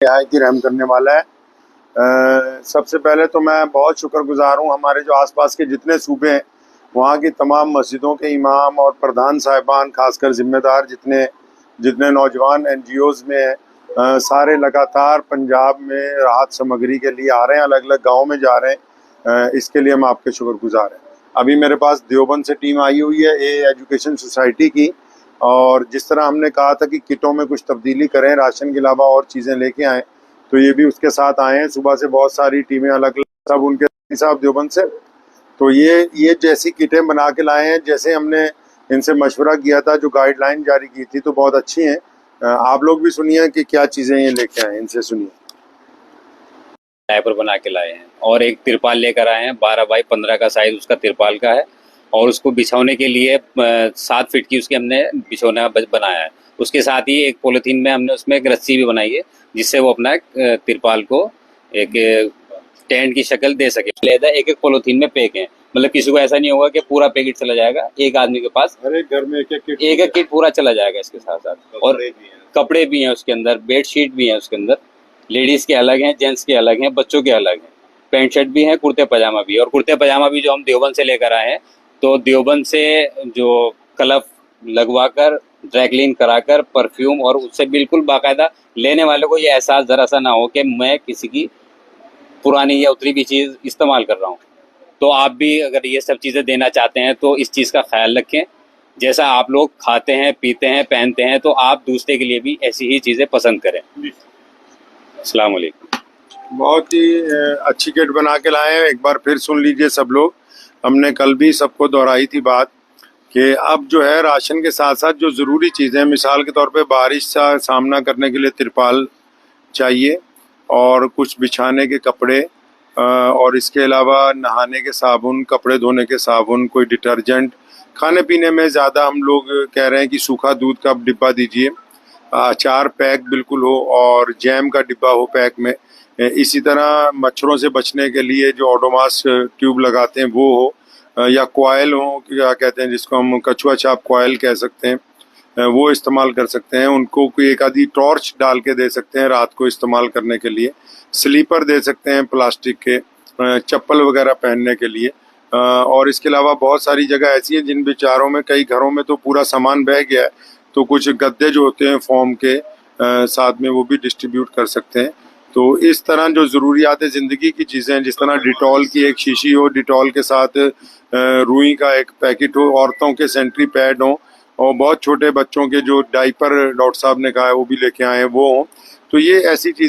निहायत ही रहम करने वाला है। सबसे पहले तो मैं बहुत शुक्रगुजार हूँ हमारे जो आसपास के जितने सूबे हैं वहाँ की तमाम मस्जिदों के इमाम और प्रधान साहिबान, खासकर जिम्मेदार जितने जितने नौजवान एनजीओज़ में हैं, सारे लगातार पंजाब में राहत सामग्री के लिए आ रहे हैं, अलग अलग गाँव में जा रहे हैं। इसके लिए हम आपके शुक्रगुजार हैं। अभी मेरे पास देवबंद से टीम आई हुई है एजुकेशन सोसाइटी की, और जिस तरह हमने कहा था कि किटों में कुछ तब्दीली करें, राशन के अलावा और चीज़ें लेके आएँ, तो ये भी उसके साथ आए हैं। सुबह से बहुत सारी टीमें अलग अलग, सब उनके साहब देवबंद से, तो ये जैसी किटें बना के लाए हैं जैसे हमने इनसे मशवरा किया था, जो गाइडलाइन जारी की थी, तो बहुत अच्छी हैं। आप लोग भी सुनिए कि क्या चीज़ें ये लेके आए, इनसे सुनिए। डायपर बना के लाए हैं और एक तिरपाल लेकर आए हैं, 12 बाई 15 का साइज उसका तिरपाल का है, और उसको बिछाने के लिए 7 फीट की उसकी हमने बिछौना बनाया है। उसके साथ ही एक पॉलीथीन में हमने उसमें एक रस्सी भी बनाई है, जिससे वो अपना तिरपाल को एक टेंट की शक्ल दे सके। लेदा एक एक पॉलीथीन में पैक है, मतलब किसी को ऐसा नहीं होगा कि पूरा पैकेट चला जाएगा एक आदमी के पास, हर एक घर में एक एक किट पूरा चला जाएगा इसके साथ साथ। और कपड़े भी हैं उसके अंदर, बेड शीट भी है उसके अंदर, लेडीज़ के अलग हैं, जेंट्स के अलग हैं, बच्चों के अलग हैं, पैंट शर्ट भी हैं, कुर्ते पजामा भी है। और कुर्ते पजामा भी जो हम देवबंद से लेकर आए हैं, तो देवबंद से जो कलफ लगवा कर, ड्राई क्लीन कराकर, परफ्यूम, और उससे बिल्कुल बाकायदा लेने वाले को ये एहसास ज़रा सा ना हो कि मैं किसी की पुरानी या उतरी भी चीज़ इस्तेमाल कर रहा हूँ। तो आप भी अगर ये सब चीज़ें देना चाहते हैं तो इस चीज़ का ख्याल रखें। जैसा आप लोग खाते हैं, पीते हैं, पहनते हैं, तो आप दूसरे के लिए भी ऐसी ही चीज़ें पसंद करें। अस्सलाम वालेकुम। बहुत ही अच्छी किट बना के लाए हैं। एक बार फिर सुन लीजिए सब लोग, हमने कल भी सबको दोहराई थी बात कि अब जो है राशन के साथ साथ जो ज़रूरी चीज़ें, मिसाल के तौर पे बारिश का सामना करने के लिए तिरपाल चाहिए, और कुछ बिछाने के कपड़े, और इसके अलावा नहाने के साबुन, कपड़े धोने के साबुन, कोई डिटर्जेंट। खाने पीने में ज़्यादा हम लोग कह रहे हैं कि सूखा दूध का डिब्बा दीजिए, अचार पैक बिल्कुल हो, और जैम का डिब्बा हो पैक में। इसी तरह मच्छरों से बचने के लिए जो ओडोमॉस ट्यूब लगाते हैं वो हो, या कॉयल हो, क्या कहते हैं जिसको हम कछुआ छाप कॉयल कह सकते हैं, वो इस्तेमाल कर सकते हैं। उनको कोई एक आधी टॉर्च डाल के दे सकते हैं रात को इस्तेमाल करने के लिए। स्लीपर दे सकते हैं प्लास्टिक के, चप्पल वगैरह पहनने के लिए। और इसके अलावा बहुत सारी जगह ऐसी हैं जिन बेचारों में, कई घरों में तो पूरा सामान बह गया है, तो कुछ गद्दे जो होते हैं फॉर्म के साथ में वो भी डिस्ट्रीब्यूट कर सकते हैं। तो इस तरह जो ज़रूरियात ज़िंदगी की चीज़ें हैं, जिस तरह डिटॉल की एक शीशी हो, डिटॉल के साथ रुई का एक पैकेट हो, औरतों के सेंट्री पैड हों, और बहुत छोटे बच्चों के जो डाइपर डॉक्टर साहब ने कहा है वो भी लेके आए हैं वो हों। तो ये ऐसी चीज़